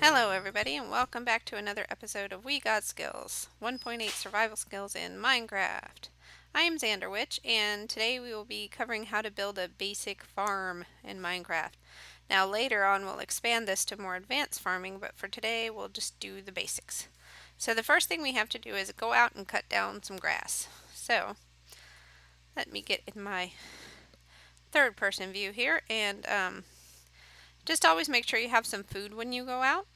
Hello everybody and welcome back to another episode of We Got Skills, 1.8 survival skills in Minecraft. I am Xanderwitch and today we will be covering how to build a basic farm in Minecraft. Now later on we'll expand this to more advanced farming, but for today we'll just do the basics. So the first thing we have to do is go out and cut down some grass. So let me get in my third person view here and just always make sure you have some food when you go out.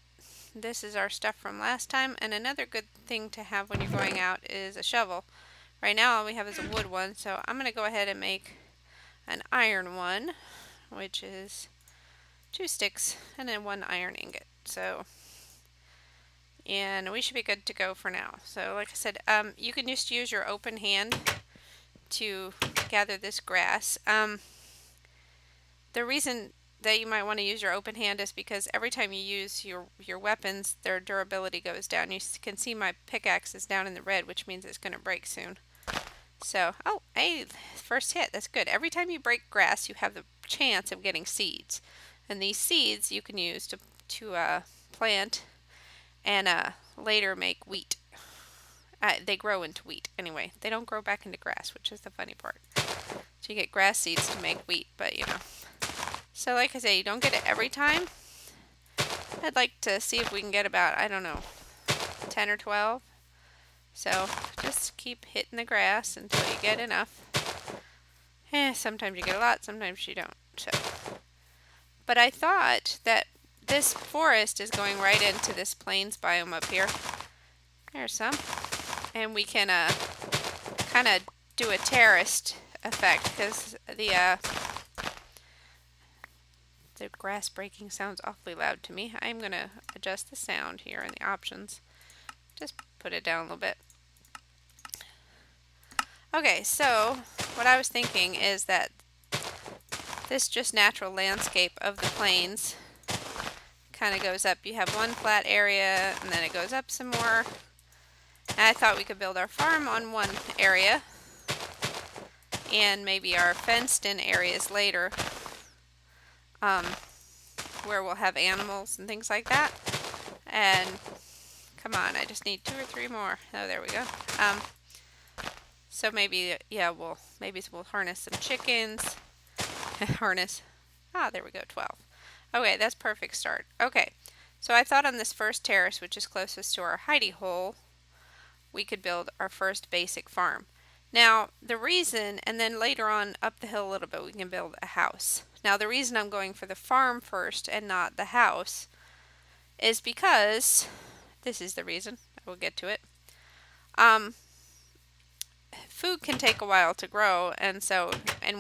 This is our stuff from last time, and another good thing to have when you're going out is a shovel. Right now all we have is a wood one, so I'm going to go ahead and make an iron one, which is 2 sticks and then 1 iron ingot. So, and we should be good to go for now. So like I said, you can just use your open hand to gather this grass. The reason that you might want to use your open hand is because every time you use your weapons, their durability goes down. You can see my pickaxe is down in the red, which means it's going to break soon. So, oh, hey, first hit. That's good. Every time you break grass, you have the chance of getting seeds. And these seeds you can use to plant and later make wheat. They grow into wheat. Anyway, they don't grow back into grass, which is the funny part. So you get grass seeds to make wheat, but you know. So like I say, you don't get it every time. I'd like to see if we can get about, I don't know, 10 or 12. So just keep hitting the grass until you get enough. Sometimes you get a lot, sometimes you don't. So, but I thought that this forest is going right into this plains biome up here. There's some. And we can kind of do a terraced effect because the grass breaking sounds awfully loud to me. I'm going to adjust the sound here in the options. Just put it down a little bit. Okay, so what I was thinking is that this just natural landscape of the plains kind of goes up. You have one flat area and then it goes up some more. And I thought we could build our farm on one area and maybe our fenced in areas later. Where we'll have animals and things like that. And come on, I just need 2 or 3 more. Oh, there we go. So maybe, yeah, we'll harness some chickens. Harness. Ah, there we go, 12. Okay, that's perfect start. Okay, so I thought on this first terrace, which is closest to our hidey hole, we could build our first basic farm. Now, the reason, and then later on up the hill a little bit, we can build a house. Now, the reason I'm going for the farm first and not the house is because, this is the reason, I will get to it. Food can take a while to grow, and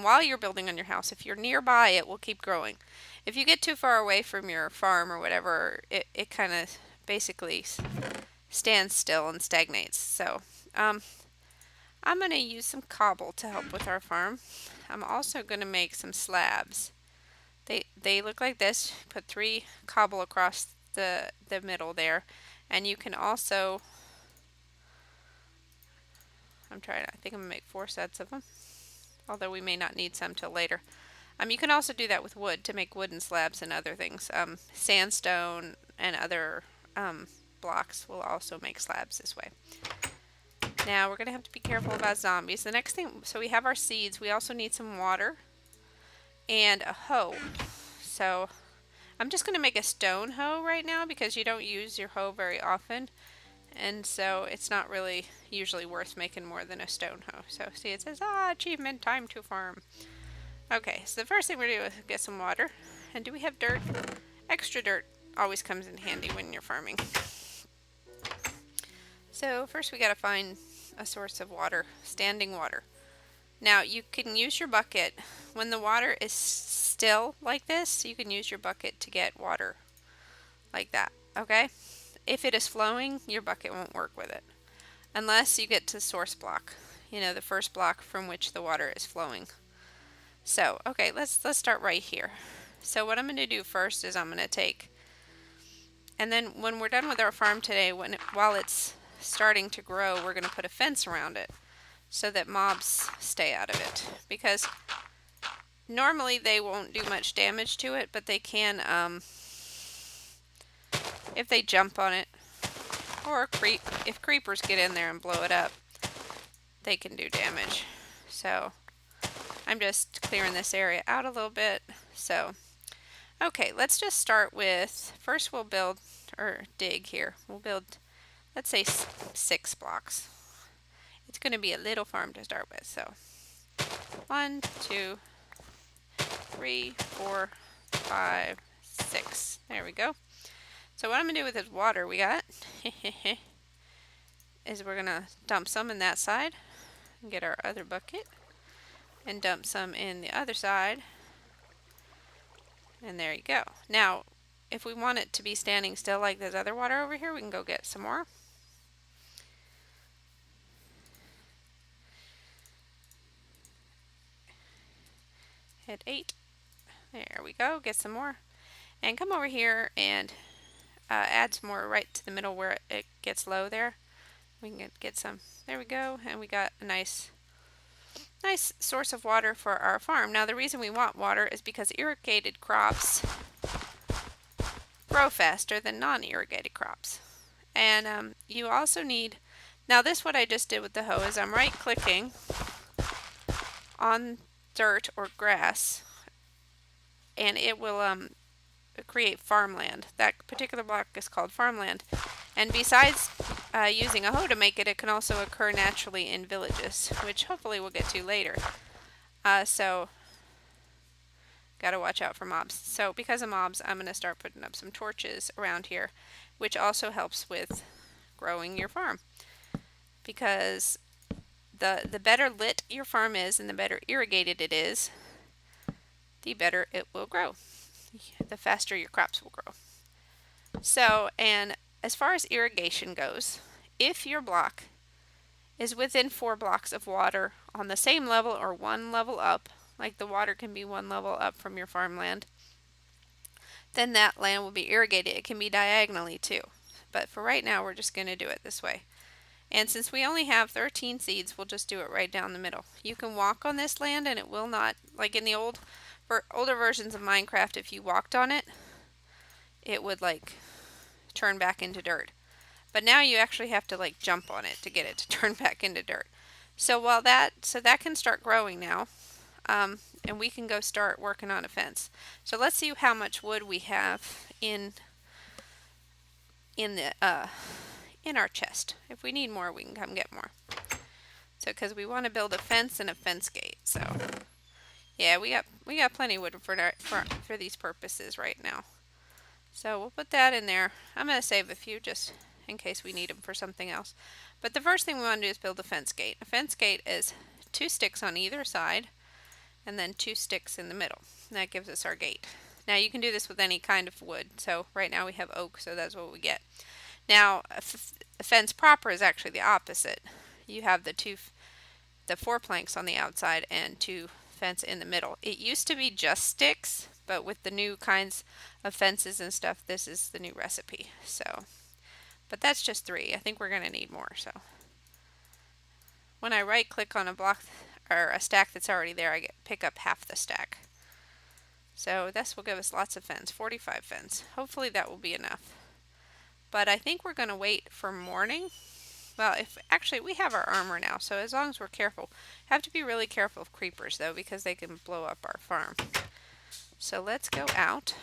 while you're building on your house, if you're nearby, it will keep growing. If you get too far away from your farm or whatever, it kind of basically stands still and stagnates. So, I'm going to use some cobble to help with our farm. I'm also going to make some slabs. They look like this. Put 3 cobble across the middle there. And you can also, I think I'm going to make 4 sets of them. Although we may not need some till later. You can also do that with wood to make wooden slabs and other things. Sandstone and other blocks will also make slabs this way. Now we're going to have to be careful about zombies. The next thing, so we have our seeds. We also need some water and a hoe. So I'm just going to make a stone hoe right now because you don't use your hoe very often. And so it's not really usually worth making more than a stone hoe. So see, it says, achievement, time to farm. Okay, so the first thing we're going to do is get some water. And do we have dirt? Extra dirt always comes in handy when you're farming. So first we got to find a source of water, standing water. Now you can use your bucket. When the water is still like this, you can use your bucket to get water like that, okay? If it is flowing, your bucket won't work with it. Unless you get to source block, the first block from which the water is flowing. So, okay, let's start right here. So what I'm going to do first is I'm going to take, and then when we're done with our farm today, while it's starting to grow, we're going to put a fence around it so that mobs stay out of it, because normally they won't do much damage to it, but they can if they jump on it, or if creepers get in there and blow it up, they can do damage. So I'm just clearing this area out a little bit. So okay, let's just start with, first we'll build, or dig here. We'll build, let's say 6 blocks. It's going to be a little farm to start with. So 1, 2, 3, 4, 5, 6. There we go. So what I'm going to do with this water we got is we're going to dump some in that side and get our other bucket and dump some in the other side. And there you go. Now, if we want it to be standing still like this other water over here, we can go get some more. Hit 8. There we go. Get some more. And come over here and add some more right to the middle where it gets low there. We can get some. There we go. And we got a nice source of water for our farm. Now, the reason we want water is because irrigated crops grow faster than non-irrigated crops. And you also need, now this what I just did with the hoe is I'm right clicking on dirt or grass and it will create farmland. That particular block is called farmland. And besides using a hoe to make it, it can also occur naturally in villages, which hopefully we'll get to later. So gotta watch out for mobs. So because of mobs, I'm gonna start putting up some torches around here, which also helps with growing your farm. Because the better lit your farm is and the better irrigated it is, the better it will grow. The faster your crops will grow. So, and as far as irrigation goes, if your block is within 4 blocks of water on the same level or 1 level up, like the water can be 1 level up from your farmland, then that land will be irrigated. It can be diagonally too. But for right now, we're just going to do it this way. And since we only have 13 seeds, we'll just do it right down the middle. You can walk on this land and it will not, like in the older versions of Minecraft, if you walked on it, it would like turn back into dirt. But now you actually have to like jump on it to get it to turn back into dirt. So that can start growing now. And we can go start working on a fence. So let's see how much wood we have in our chest. If we need more, we can come get more. So because we want to build a fence and a fence gate. So yeah, we got plenty of wood for these purposes right now. So we'll put that in there. I'm going to save a few just in case we need them for something else. But the first thing we want to do is build a fence gate. A fence gate is 2 sticks on either side and then 2 sticks in the middle. And that gives us our gate. Now you can do this with any kind of wood. So right now we have oak, so that's what we get. Now a fence proper is actually the opposite. You have the 4 planks on the outside and 2 fence in the middle. It used to be just sticks, but with the new kinds of fences and stuff, this is the new recipe. So, but that's just 3. I think we're going to need more. So when I right click on a block or a stack that's already there, I pick up half the stack. So this will give us lots of fence, 45 fence. Hopefully that will be enough. But I think we're going to wait for morning. Well, actually we have our armor now, so as long as we're careful. Have to be really careful of creepers though, because they can blow up our farm. So let's go out.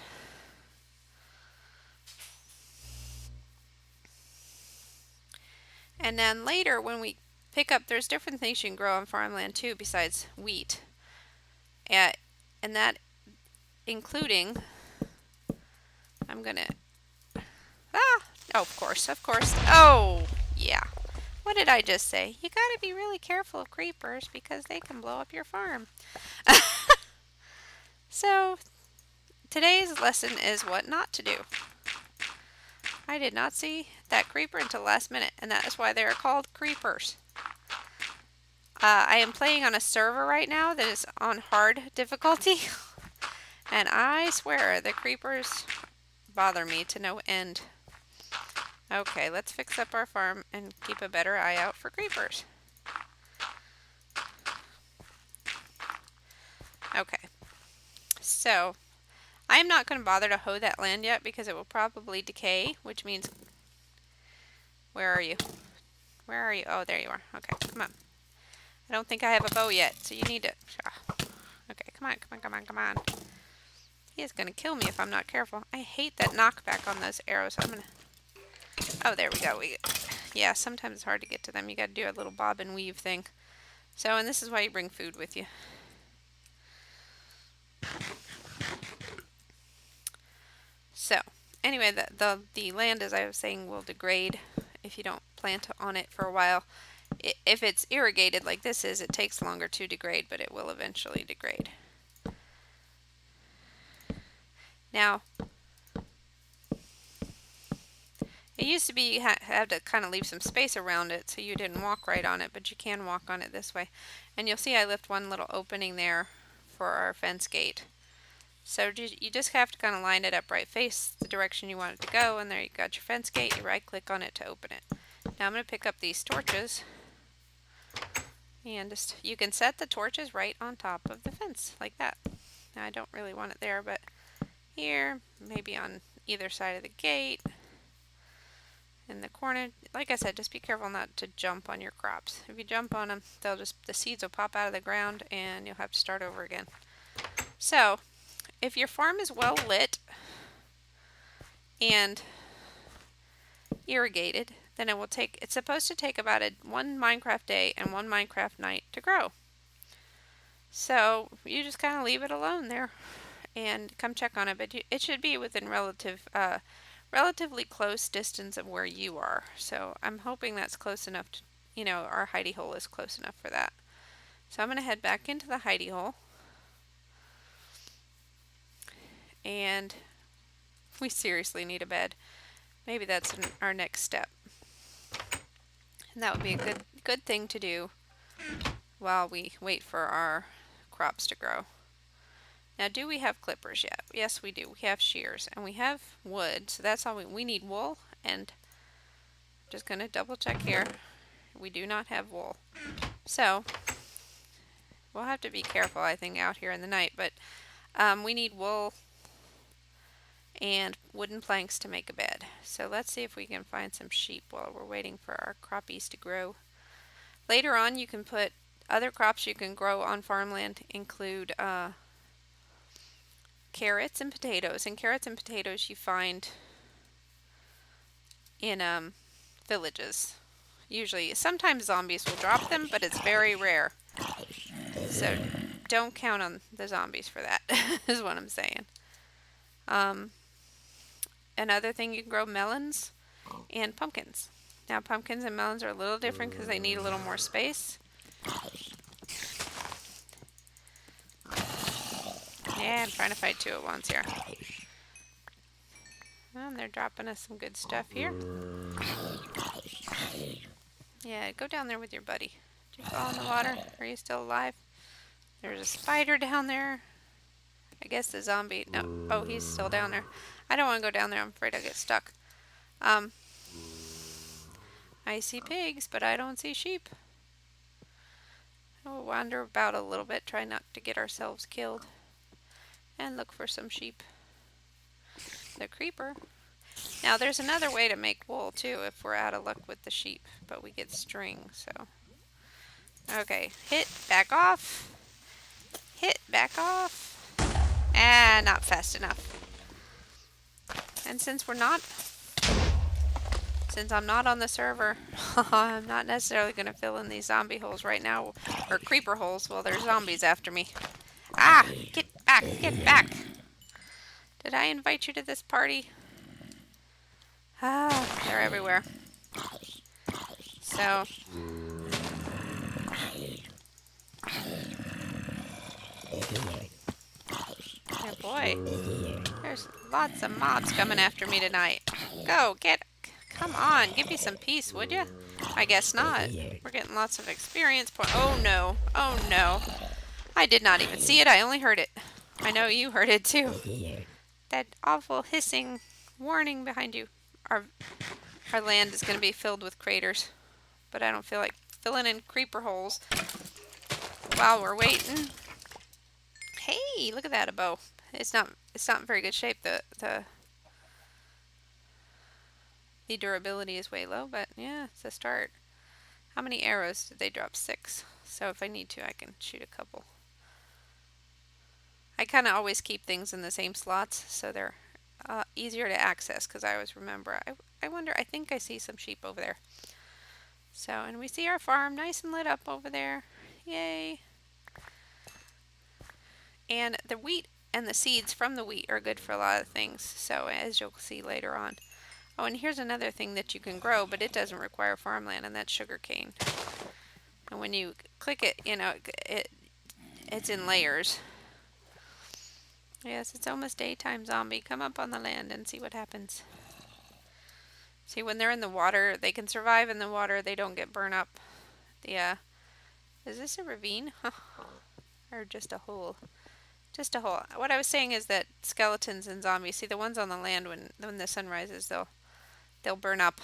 And then later when we pick up, there's different things you can grow on farmland too besides wheat. And that including, oh, of course. Oh, yeah. What did I just say? You gotta be really careful of creepers because they can blow up your farm. So, today's lesson is what not to do. I did not see that creeper until last minute, and that is why they are called creepers. I am playing on a server right now that is on hard difficulty, and I swear the creepers bother me to no end. Okay, let's fix up our farm and keep a better eye out for creepers. Okay, so I am not going to bother to hoe that land yet because it will probably decay, which means... Where are you? Where are you? Oh, there you are. Okay, come on. I don't think I have a bow yet, so you need to... Okay, come on, come on, come on, come on. He is going to kill me if I'm not careful. I hate that knockback on those arrows. I'm going to... Oh, there we go. Yeah, sometimes it's hard to get to them. You got to do a little bob and weave thing. So, and this is why you bring food with you. So, anyway, the land, as I was saying, will degrade if you don't plant on it for a while. If it's irrigated like this is, it takes longer to degrade, but it will eventually degrade. Now, it used to be you had to kind of leave some space around it so you didn't walk right on it, but you can walk on it this way. And you'll see I left one little opening there for our fence gate. So you just have to kind of line it up right, face the direction you want it to go, and there you got your fence gate. You right click on it to open it. Now I'm going to pick up these torches, and you can set the torches right on top of the fence like that. Now I don't really want it there, but here, maybe on either side of the gate, in the corner. Like I said, just be careful not to jump on your crops. If you jump on them, the seeds will pop out of the ground and you'll have to start over again. So, if your farm is well lit and irrigated, then it's supposed to take about one Minecraft day and one Minecraft night to grow. So, you just kind of leave it alone there and come check on it, but it should be within relatively close distance of where you are. So I'm hoping that's close enough to, our hidey hole is close enough for that. So I'm going to head back into the hidey hole. And we seriously need a bed. Maybe that's our next step. And that would be a good thing to do while we wait for our crops to grow. Now, do we have clippers yet? Yes, we do. We have shears and we have wood. So that's all we need wool, and I'm just going to double check here. We do not have wool. So we'll have to be careful, I think, out here in the night. But we need wool and wooden planks to make a bed. So let's see if we can find some sheep while we're waiting for our croppies to grow. Later on, you can put other crops you can grow on farmland include carrots and potatoes. And carrots and potatoes you find in villages. Usually, sometimes zombies will drop them, but it's very rare. So don't count on the zombies for that, is what I'm saying. Another thing, you can grow melons and pumpkins. Now, pumpkins and melons are a little different because they need a little more space. Yeah, I'm trying to fight two at once here. And they're dropping us some good stuff here. Yeah, go down there with your buddy. Did you fall in the water? Are you still alive? There's a spider down there. I guess the zombie... No. Oh, he's still down there. I don't want to go down there. I'm afraid I'll get stuck. I see pigs, but I don't see sheep. We'll wander about a little bit, try not to get ourselves killed. And look for some sheep. The creeper. Now, there's another way to make wool, too, if we're out of luck with the sheep. But we get string, so... Okay, hit, back off. Hit, back off. Ah, not fast enough. And since I'm not on the server, I'm not necessarily going to fill in these zombie holes right now, or creeper holes, while there's zombies after me. Ah, get back, get back. Did I invite you to this party? Ah, they're everywhere. So, oh boy, there's lots of mobs coming after me tonight. Come on, give me some peace, would you? I guess not. We're getting lots of experience points. Oh no, oh no. I did not even see it, I only heard it. I know you heard it too. That awful hissing warning behind you. Our land is going to be filled with craters, but I don't feel like filling in creeper holes while we're waiting. Hey, Hey, look at that, a bow. It's not in very good shape. The durability is way low, but yeah, it's a start. How many arrows did they drop? 6. So if I need to, I can shoot a couple. I kind of always keep things in the same slots so they're easier to access because I always remember. I wonder, I think I see some sheep over there. So, and we see our farm nice and lit up over there. Yay. And the wheat and the seeds from the wheat are good for a lot of things. So as you'll see later on. Oh, and here's another thing that you can grow, but it doesn't require farmland, and that's sugar cane. And when you click it, it's in layers. Yes, it's almost daytime, zombie. Come up on the land and see what happens. See, when they're in the water, they can survive in the water. They don't get burned up. Is this a ravine? Or just a hole? Just a hole. What I was saying is that skeletons and zombies, see the ones on the land, when the sun rises, they'll burn up.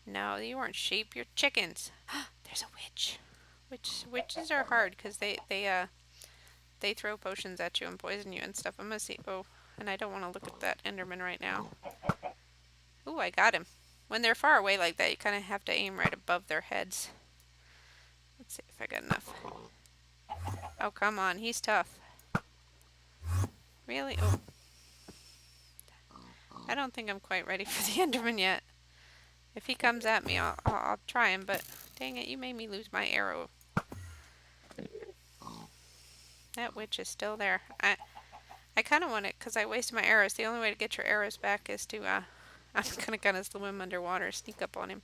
No, you weren't sheep. You're chickens. There's a witch. Witches are hard because they throw potions at you and poison you and stuff. I'm gonna see. Oh, and I don't want to look at that Enderman right now. Ooh, I got him. When they're far away like that, you kind of have to aim right above their heads. Let's see if I got enough. Oh, come on. He's tough. Really? Oh. I don't think I'm quite ready for the Enderman yet. If he comes at me, I'll try him, but dang it, you made me lose my arrow. That witch is still there. I kind of want it because I wasted my arrows. The only way to get your arrows back is to, I'm going to kind of swim underwater, sneak up on him.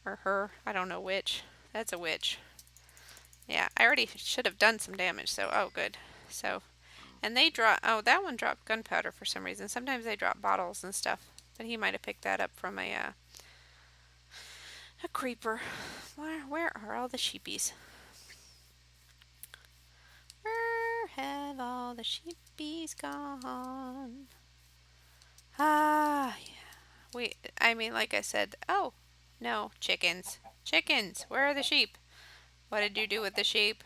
Or her. I don't know which. That's a witch. Yeah, I already should have done some damage, so, oh, good. So, and they drop, oh, that one dropped gunpowder for some reason. Sometimes they drop bottles and stuff. But he might have picked that up from a creeper. Where are all the sheepies? Where have all the sheepies gone? Ah, yeah. I mean, like I said, oh, no, chickens. Chickens, where are the sheep? What did you do with the sheep?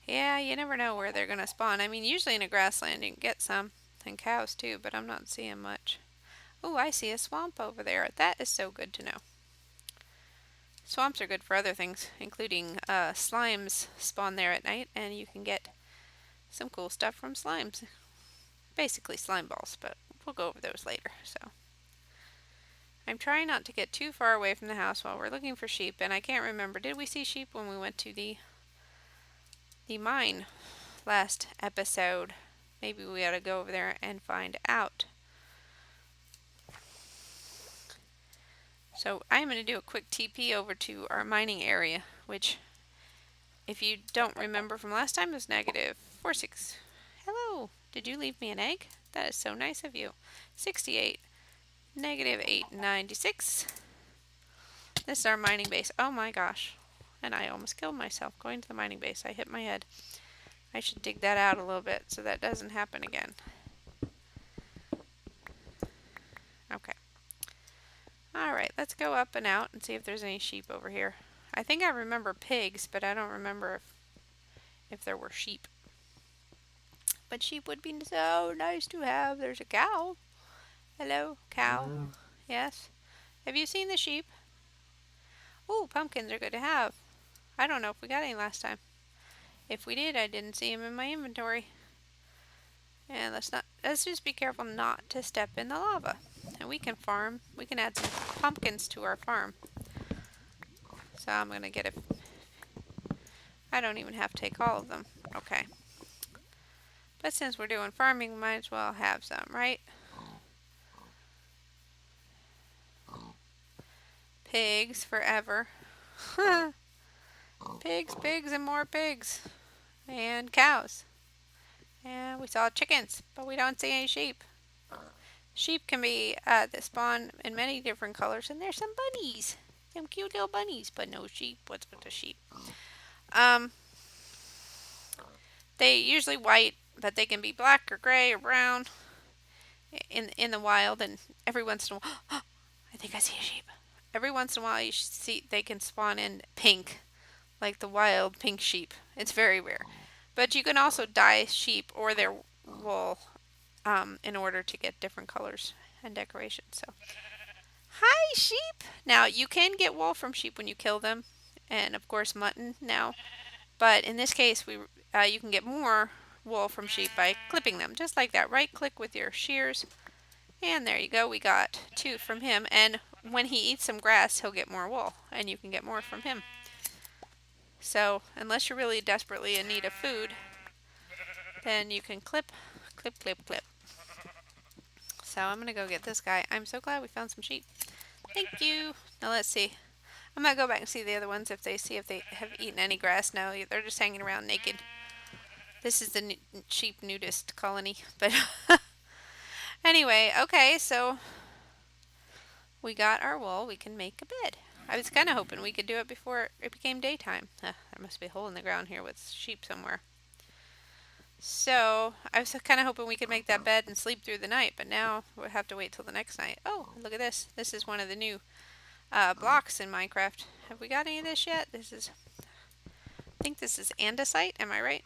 Yeah, you never know where they're going to spawn. I mean, usually in a grassland you can get some. And cows too, but I'm not seeing much. Oh, I see a swamp over there. That is so good to know. Swamps are good for other things, including slimes spawn there at night, and you can get some cool stuff from slimes. Basically slime balls, but we'll go over those later. So I'm trying not to get too far away from the house while we're looking for sheep, and I can't remember, did we see sheep when we went to the mine last episode? Maybe we ought to go over there and find out. So I'm going to do a quick TP over to our mining area, which, if you don't remember from last time, is -46. Hello, did you leave me an egg? That is so nice of you. 68, -896. This is our mining base. Oh my gosh. And I almost killed myself going to the mining base. I hit my head. I should dig that out a little bit so that doesn't happen again. Okay. Alright, let's go up and out and see if there's any sheep over here. I think I remember pigs, but I don't remember if there were sheep. But sheep would be so nice to have. There's a cow. Hello, cow. Hello. Yes. Have you seen the sheep? Ooh, pumpkins are good to have. I don't know if we got any last time. If we did, I didn't see them in my inventory. And let's just be careful not to step in the lava. And we can farm. We can add some pumpkins to our farm. So I'm going to get I don't even have to take all of them. Okay. But since we're doing farming, we might as well have some, right? Pigs forever. Pigs, pigs, and more pigs. And cows. And we saw chickens, but we don't see any sheep. Sheep can be that spawn in many different colors, and there's some bunnies. Some cute little bunnies, but no sheep. What's with the sheep? They usually white, but they can be black or gray or brown in the wild, and every once in a while, I think I see a sheep. Every once in a while, you see they can spawn in pink. like the wild pink sheep. It's very rare. But you can also dye sheep or their wool in order to get different colors and decorations. So, hi sheep! Now you can get wool from sheep when you kill them, and of course mutton now. But in this case, you can get more wool from sheep by clipping them, just like that. Right click with your shears, and there you go. We got 2 from him, and when he eats some grass, he'll get more wool, and you can get more from him. So unless you're really desperately in need of food, then you can clip, clip, clip, clip. So I'm gonna go get this guy. I'm so glad we found some sheep. Thank you. Now let's see. I'm gonna go back and see the other ones if they have eaten any grass. No, they're just hanging around naked. This is the sheep nudist colony. But anyway, okay, so we got our wool. We can make a bed. I was kind of hoping we could do it before it became daytime. There must be a hole in the ground here with sheep somewhere. So I was kind of hoping we could make that bed and sleep through the night, but now we'll have to wait till the next night. Oh, look at this. This is one of the new blocks in Minecraft. Have we got any of this yet? I think this is andesite. Am I right?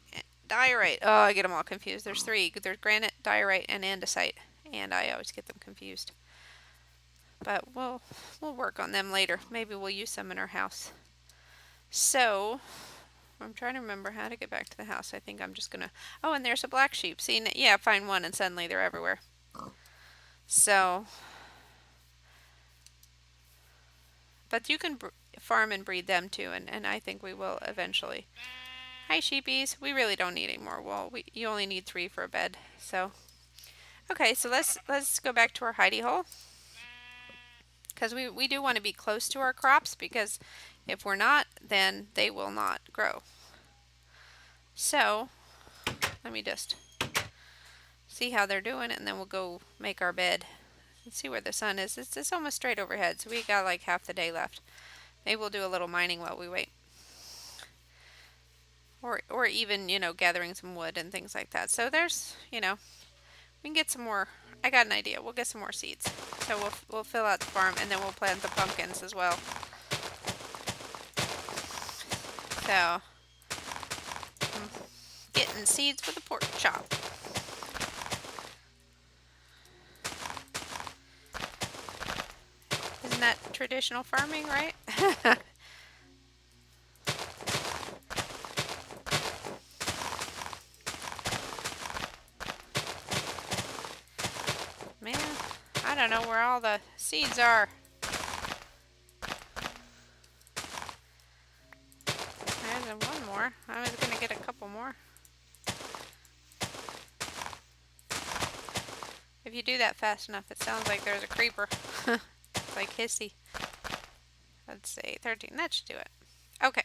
Diorite. Oh, I get them all confused. There's 3. There's granite, diorite, and andesite, and I always get them confused. But we'll work on them later. Maybe we'll use some in our house. So I'm trying to remember how to get back to the house. I think I'm just gonna. Oh, and there's a black sheep. See, yeah, find one, and suddenly they're everywhere. So, but you can farm and breed them too, and I think we will eventually. Hi, sheepies. We really don't need any more wool. You only need 3 for a bed. So, okay, so let's go back to our hidey hole, because we do want to be close to our crops, because if we're not, then they will not grow. So let me just see how they're doing, and then we'll go make our bed. Let's see where the sun is. It's almost straight overhead, so we got like half the day left. Maybe we'll do a little mining while we wait. Or even, gathering some wood and things like that. So there's, we can get some more. I got an idea. We'll get some more seeds. So we'll fill out the farm, and then we'll plant the pumpkins as well. So, getting seeds with a pork chop. Isn't that traditional farming, right? Man, I don't know where all the seeds are. There's one more. I was going to get a couple more. If you do that fast enough, it sounds like there's a creeper. It's like hissy. Let's see, 13. That should do it. Okay,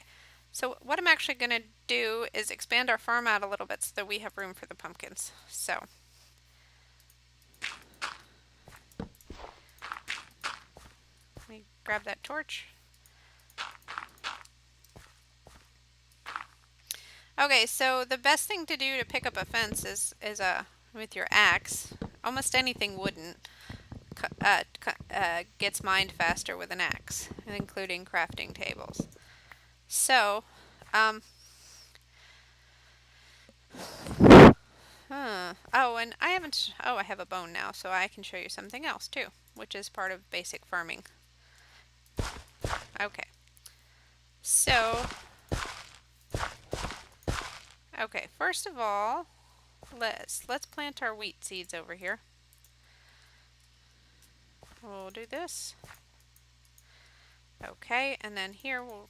so what I'm actually going to do is expand our farm out a little bit so that we have room for the pumpkins. So, let me grab that torch. Okay, so the best thing to do to pick up a fence is with your axe. Almost anything wooden gets mined faster with an axe, including crafting tables. So, oh, and I haven't. Oh, I have a bone now, so I can show you something else too, which is part of basic farming. Okay. So, okay. First of all, let's plant our wheat seeds over here. We'll do this. Okay, and then here we'll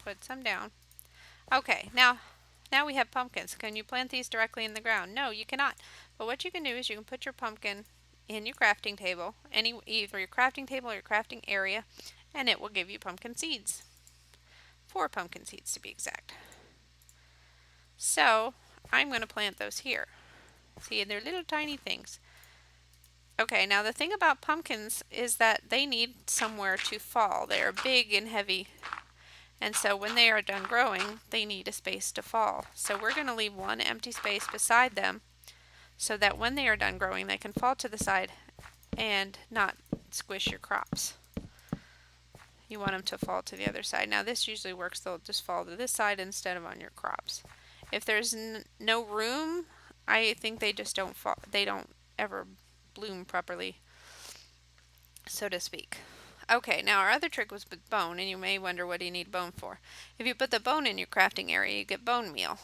put some down. Okay, now we have pumpkins. Can you plant these directly in the ground? No, you cannot. But what you can do is you can put your pumpkin in your crafting table, either your crafting table or your crafting area, and it will give you pumpkin seeds. 4 pumpkin seeds to be exact. So, I'm going to plant those here. See, they're little tiny things. Okay, now the thing about pumpkins is that they need somewhere to fall. They are big and heavy, and so when they are done growing, they need a space to fall. So we're going to leave one empty space beside them so that when they are done growing, they can fall to the side and not squish your crops. you want them to fall to the other side. Now this usually works, they'll just fall to this side instead of on your crops. If there's no room, I think they just don't fall, they don't ever bloom properly, so to speak. Okay, now our other trick was with bone, and you may wonder what do you need bone for. If you put the bone in your crafting area, you get bone meal.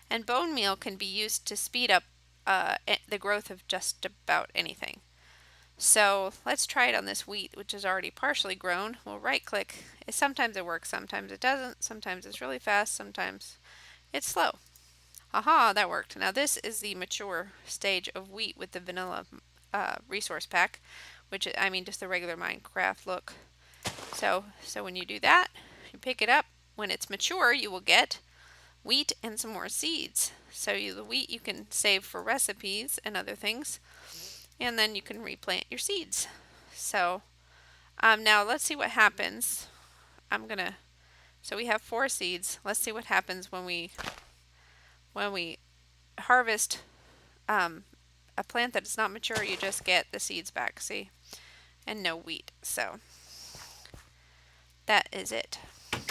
And bone meal can be used to speed up the growth of just about anything. So let's try it on this wheat, which is already partially grown. We'll right click. Sometimes it works, sometimes it doesn't. Sometimes it's really fast, sometimes it's slow. Aha, that worked. Now this is the mature stage of wheat with the vanilla resource pack, which I mean just the regular Minecraft look. So when you do that, you pick it up. When it's mature, you will get wheat and some more seeds. So the wheat you can save for recipes and other things, and then you can replant your seeds. So now let's see what happens. So we have 4 seeds. Let's see what happens when we harvest a plant that is not mature. You just get the seeds back, see, and no wheat. So that is it.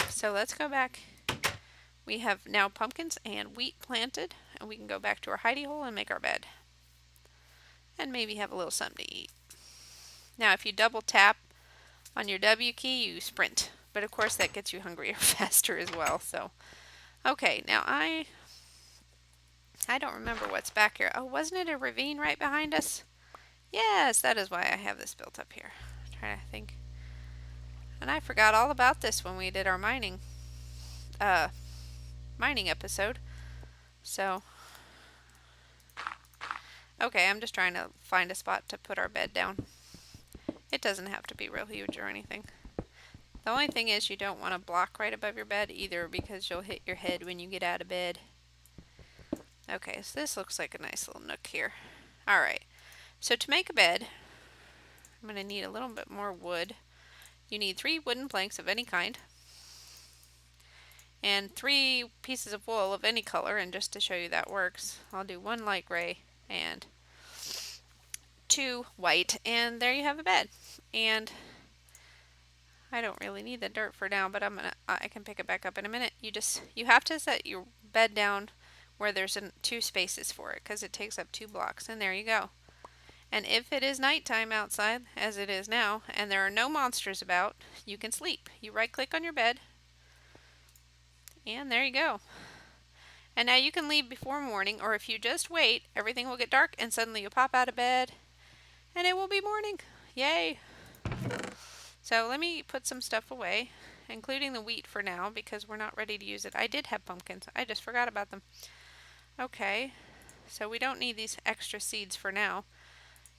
So let's go back. We have now pumpkins and wheat planted, and we can go back to our hidey hole and make our bed. And maybe have a little something to eat. Now if you double tap on your W key, you sprint. But of course that gets you hungrier faster as well. So, okay, now I don't remember what's back here. Oh, wasn't it a ravine right behind us? Yes, that is why I have this built up here. I'm trying to think. And I forgot all about this when we did our mining episode. So, okay, I'm just trying to find a spot to put our bed down. It doesn't have to be real huge or anything. The only thing is you don't want to block right above your bed either, because you'll hit your head when you get out of bed. Okay, so this looks like a nice little nook here. Alright, so to make a bed, I'm going to need a little bit more wood. You need 3 wooden planks of any kind, and 3 pieces of wool of any color, and just to show you that works, I'll do 1 light gray and 2 white, and there you have a bed. And I don't really need the dirt for now, but I can pick it back up in a minute. You have to set your bed down where there's 2 spaces for it, because it takes up 2 blocks, and there you go. And if it is nighttime outside, as it is now, and there are no monsters about, you can sleep. You right click on your bed, and there you go. And now you can leave before morning, or if you just wait, everything will get dark, and suddenly you'll pop out of bed, and it will be morning. Yay! So let me put some stuff away, including the wheat for now, because we're not ready to use it. I did have pumpkins. I just forgot about them. Okay, so we don't need these extra seeds for now.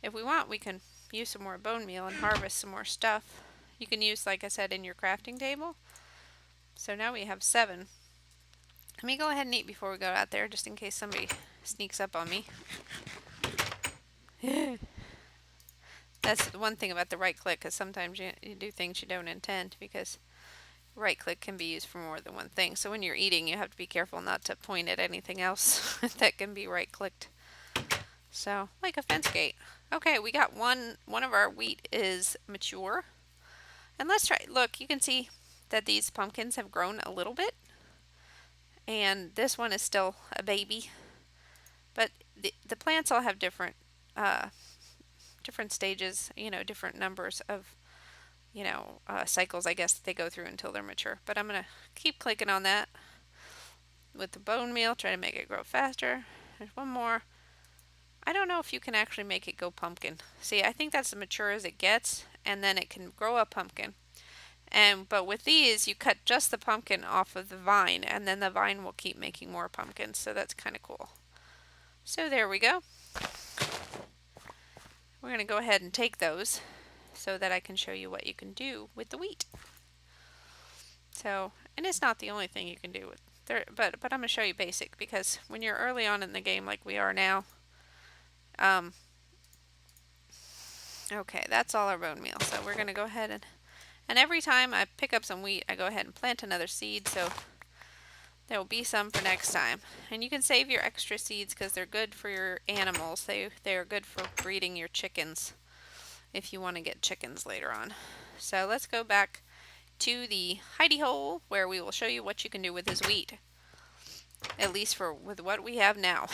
If we want, we can use some more bone meal and harvest some more stuff. You can use, like I said, in your crafting table. So now we have 7. Let me go ahead and eat before we go out there, just in case somebody sneaks up on me. That's the one thing about the right click, because sometimes you do things you don't intend, because right click can be used for more than one thing. So when you're eating, you have to be careful not to point at anything else that can be right clicked. So, like a fence gate. Okay, we got one of our wheat is mature. And let's try, look, you can see that these pumpkins have grown a little bit. And this one is still a baby. But the plants all have different stages, different numbers of, cycles, I guess, that they go through until they're mature. But I'm going to keep clicking on that with the bone meal, try to make it grow faster. There's one more. I don't know if you can actually make it go pumpkin. See, I think that's as mature as it gets, and then it can grow a pumpkin. But with these, you cut just the pumpkin off of the vine, and then the vine will keep making more pumpkins, so that's kind of cool. So there we go. We're going to go ahead and take those so that I can show you what you can do with the wheat. So, and it's not the only thing you can do with there, but I'm going to show you basic, because when you're early on in the game like we are now, okay, that's all our bone meal. So we're going to go ahead and every time I pick up some wheat, I go ahead and plant another seed, so there will be some for next time. And you can save your extra seeds because they're good for your animals. They are good for breeding your chickens if you want to get chickens later on. So let's go back to the hidey hole where we will show you what you can do with this wheat. At least with what we have now.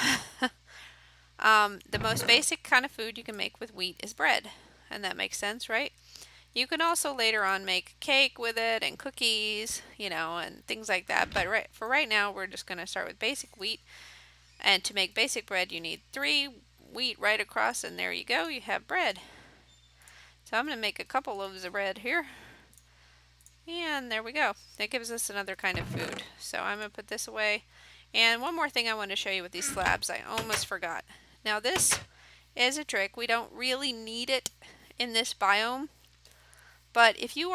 The most basic kind of food you can make with wheat is bread. And that makes sense, right? You can also later on make cake with it and cookies, and things like that. But for right now, we're just going to start with basic wheat. And to make basic bread, you need 3 wheat right across, and there you go. You have bread. So I'm going to make a couple loaves of bread here. And there we go. That gives us another kind of food. So I'm going to put this away. And one more thing I want to show you with these slabs. I almost forgot. Now this is a trick. We don't really need it in this biome. But if you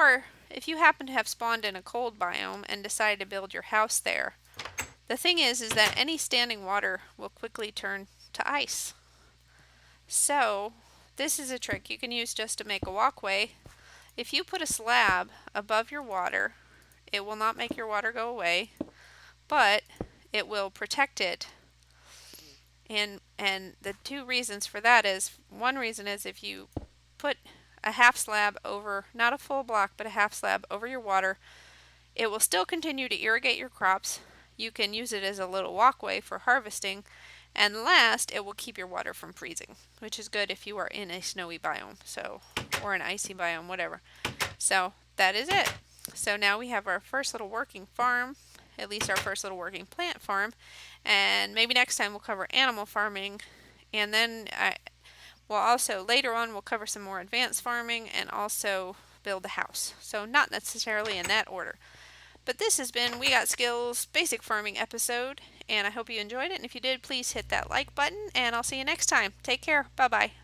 happen to have spawned in a cold biome and decide to build your house there, the thing is that any standing water will quickly turn to ice. So this is a trick you can use just to make a walkway. If you put a slab above your water, it will not make your water go away, but it will protect it. And the 2 reasons for that is, one reason is if you put a half slab over, not a full block, but a half slab over your water, it will still continue to irrigate your crops. You can use it as a little walkway for harvesting. And last, it will keep your water from freezing, which is good if you are in a snowy biome, or an icy biome, whatever. So that is it. So now we have our first little working farm, at least our first little working plant farm, and maybe next time we'll cover animal farming, and then later on we'll cover some more advanced farming and also build a house. So not necessarily in that order. But this has been We Got Skillz Basic Farming episode, and I hope you enjoyed it. And if you did, please hit that like button, and I'll see you next time. Take care. Bye-bye.